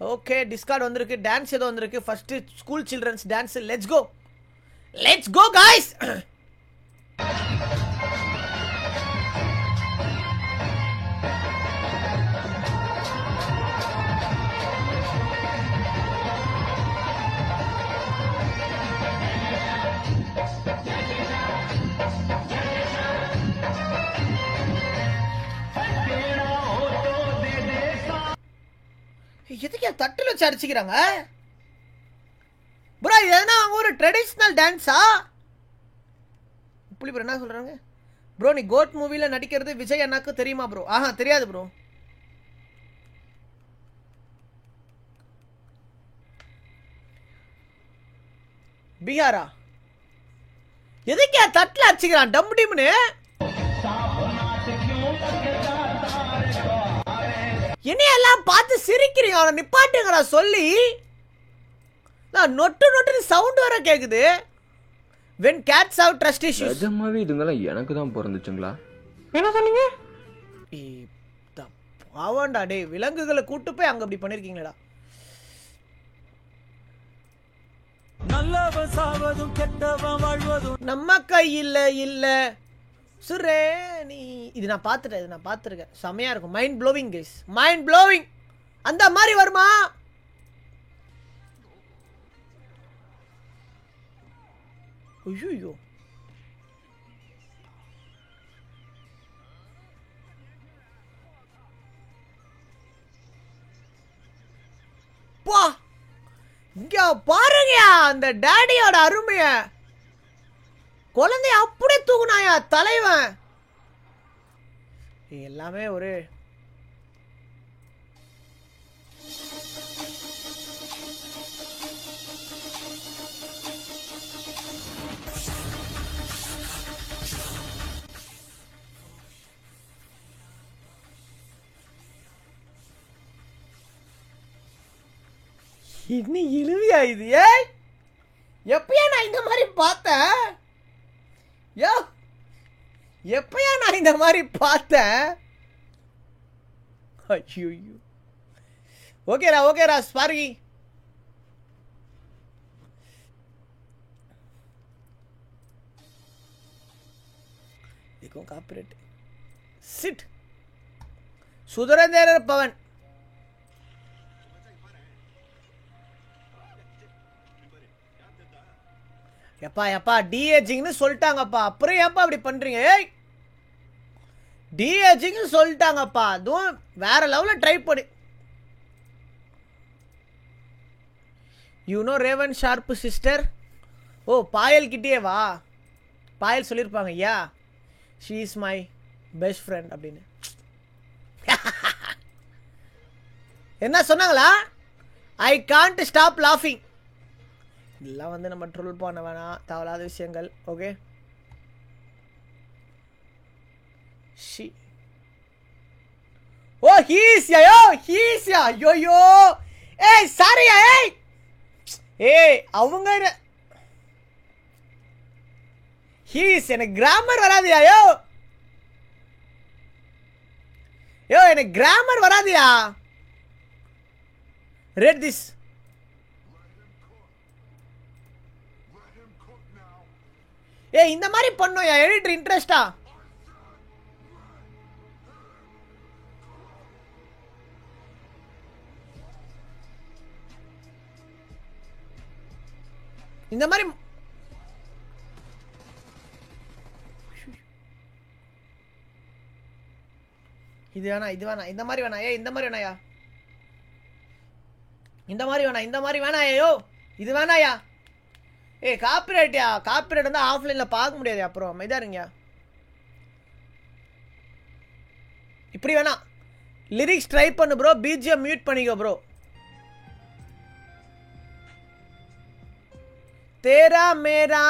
okay Discord வந்திருக்கு dance ஏதோ வந்திருக்கு first school children's dance let's go guys எதுக்கு தட்டில் வச்சு அடிச்சுக்கிறாங்க ப்ரோ இது என்ன ஒரு ட்ரெடிஷ்னல் டான்ஸா புள்ளி ப்ரோ என்ன சொல்றாங்க ப்ரோ நீ கோட் மூவில நடிக்கிறது விஜய் அண்ணாக்கு தெரியுமா ப்ரோ ஆஹா தெரியாது ப்ரோ பீகாரா எதுக்கு தட்டில் அடிச்சுக்கிறான் டம் டிம்னு என்னையெல்லாம் பார்த்து சிரிக்கிறீங்க அவனை நிப்பாட்டுங்கடா சொல்லி நான் நொட்டு சவுண்ட் வர கேக்குது when cats have trust issues நிஜமாவே இதுங்கலாம் எனக்கு தான் பிறந்துச்சுங்களா என்ன சொன்னீங்க பாவண்டா டேய் விலங்குகளை கூட்டு போய் அங்க அப்படி பண்ணிருக்கீங்களா நல்லவன் சாவதும் கெட்டவன் வாழ்வதும் நம்ம கையில இல்ல சுரே நீ இது நான் பார்த்துருக்கேன் செமையா இருக்கும் mind blowing guys mind blowing அந்த மாதிரி வருமா ஐயோ பா இங்க பாருங்க அந்த டாடியோட அருமைய குழந்தை அப்படியே தூக்குனாயா தலைவன் எல்லாமே ஒரு இன்னும் இழுவியா இது எப்பயா நான் இந்த மாதிரி பார்த்தேன் எப்பயா நான் இந்த மாதிரி பார்த்தேன் ஐயோ ஓகேரா ஸ்பார்கி இதுக்கும் காப்பிரைட் சிட் சுதரேந்திர பவன் எப்பா டிஏஜிங்னு சொல்லிட்டாங்கப்பா அப்புறம் ஏப்பா அப்படி பண்றீங்க டிஏஜிங்னு சொல்லிட்டாங்கப்பா அதுவும் வேற லெவலில் ட்ரை பண்ணி யூனோ ரேவன் ஷார்ப் சிஸ்டர் ஓ பாயல் கிட்டே வா பாயல் சொல்லியிருப்பாங்க ஐயா she is my best friend அப்படின்னு என்ன சொன்னாங்களா ஐ காண்ட் ஸ்டாப் லாஃபிங் இதெல்லாம் வந்து நம்ம ட்ரோல் பண்ண வேணாம் தேவையில்லாத விஷயங்கள் ஓகே ஓ ஹீஸ்யா ஐயோ ஏய் சாரியா ஏய் அவங்க ஹீஸ் எனக்கு கிராமர் வராதியா எனக்கு கிராமர் வராதியா ரெட் திஸ் இந்த மாதிரி பண்ணோம் எடிட்டர் இன்ட்ரெஸ்டா இந்த மாதிரி இது வேணாம் இந்த மாதிரி வேணாம் இந்த மாதிரி வேணாயா இந்த மாதிரி வேணாயோ இது வேணாயா காப்பிரைட் வந்து ஆஃப்லைன்ல பார்க்க முடியாது அப்புறம் அமைதியா இருங்க இப்படி வேணாம் லிரிக்ஸ் ட்ரை பண்ணு ப்ரோ பிஜிஎம் மியூட் பண்ணிக்கோ ப்ரோ तेरा मेरा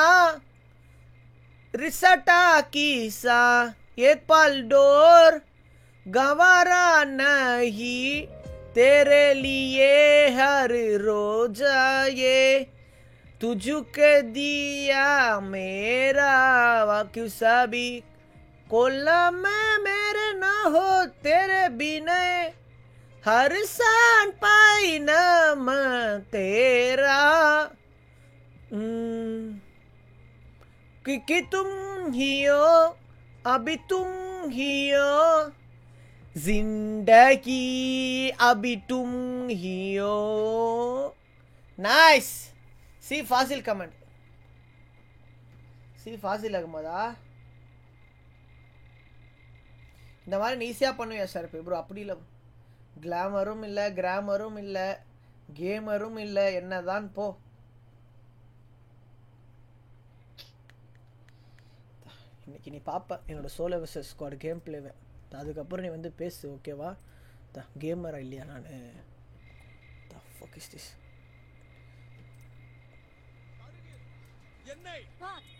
रिसटा कीसा एक पल डोर गवारा नहीं तेरे लिए हर रोज ये तुझको दिया मेरा क्यों सभी कोला में मेरे ना हो तेरे बिना हर सान पाई नाम तेरा कि तुम ही हो अभी तुम ही हो जिंदगी अभी तुम ही हो नाइस सी फासिल कमेंट सी फासिल अहमदा இந்த மாதிரி ஈஸியாக பண்ணுவியா சார் இப்போ ப்ரோ அப்படி இல்லை கிளாமரும் இல்லை கிராமரும் இல்லை கேமரும் இல்லை என்னதான் போ இன்னைக்கு நீ பாப்ப என்னோட சோலோ வெர்சஸ் ஸ்குவாட் கேம் பிளேவை அதுக்கப்புறம் நீ வந்து பேசு ஓகேவா த கேமரா இல்லையா நான் த ஃபக் இஸ் திஸ் எண்ணெய்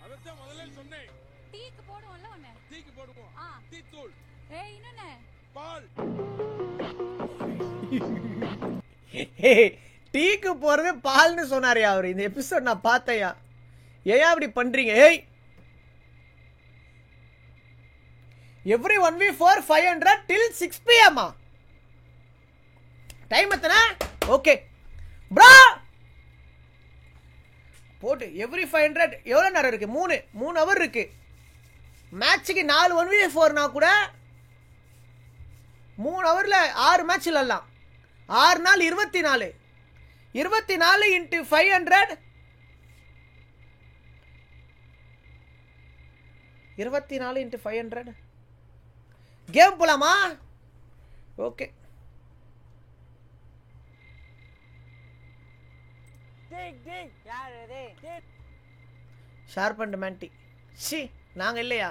அதத்தான் முதல்ல சொன்னேன் டீக்கு போடுவோம்ல ஒண்ணே டீக்கு போடுவோம் டீ தூள் ஏய் இன்னனே பால் டீக்கு போறது பால்னு சொன்னாரியா அவர் இந்த எபிசோட் நான் பார்த்தேயா ஏன் அப்படி பண்றீங்க ஏய் every 1v4 500 till 6 pm time எத்தனை ஓகே ப்ரோ போட்டு எவ்ரி 500 எவ்வளோ நேரம் இருக்கு 3 ஹவர் இருக்கு மேட்சுக்கு 4 1v4னா கூட 3 ஹவர்ல 6 மேட்ச் விளாடலாம் 6 நாள் 24 into 500 24 into 500 கேம் போலாமா okay sharp and Mandy C நாங்கள் இல்லையா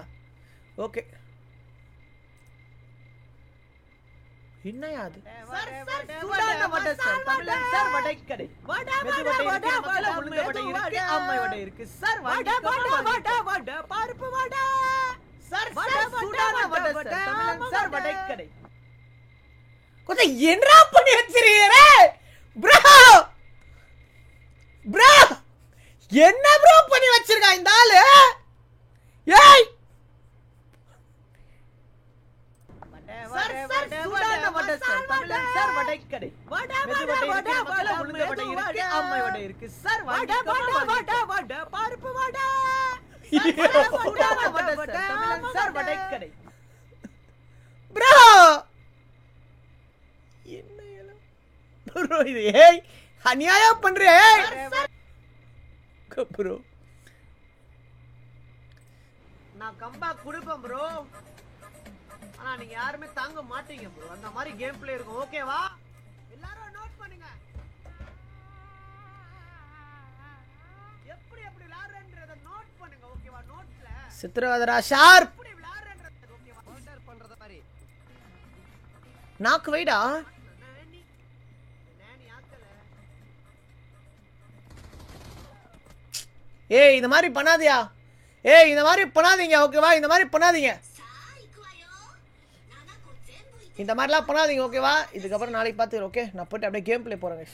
ஓகே என்னையா அது கொஞ்சம் என்ன பண்ணி வச்சிருக்கீங்க ப்ரோ ப்ரோ என்ன ப்ரோ பண்ணி வச்சிருக்கா இந்த ஆளு ஏய் அநியாயம் பண்றேன் ப்ரோ நான் கம்பேக் கொடுப்பேன் ப்ரோ ஆனா நீங்க யாருமே தாங்க மாட்டீங்க ப்ரோ அந்த மாதிரி கேம் பிளே இருக்கும் ஓகேவா எல்லாரும் நோட் பண்ணுங்க எப்படி எப்படி விளையாடுறன்றத நோட் பண்ணுங்க ஓகேவா நோட்ல சித்ரவதரா ஷார்ப் எப்படி விளையாடுறன்றத ஓகேவா ஆர்டர் பண்றத மாதிரி நாக்கு வைடா ஏய் இந்த மாதிரி பண்ணாதயா ஏய் இந்த மாதிரி பண்ணாதீங்க ஓகேவா இந்த மாதிரி பண்ணாதீங்க இந்த மாதிரிலாம் பண்ணாதீங்க ஓகேவா இதுக்கப்புறம் நாளைக்கு பார்த்துக்கிறேன் ஓகே நான் போய்ட்டு அப்படியே கேம் பிளே போகிறேன்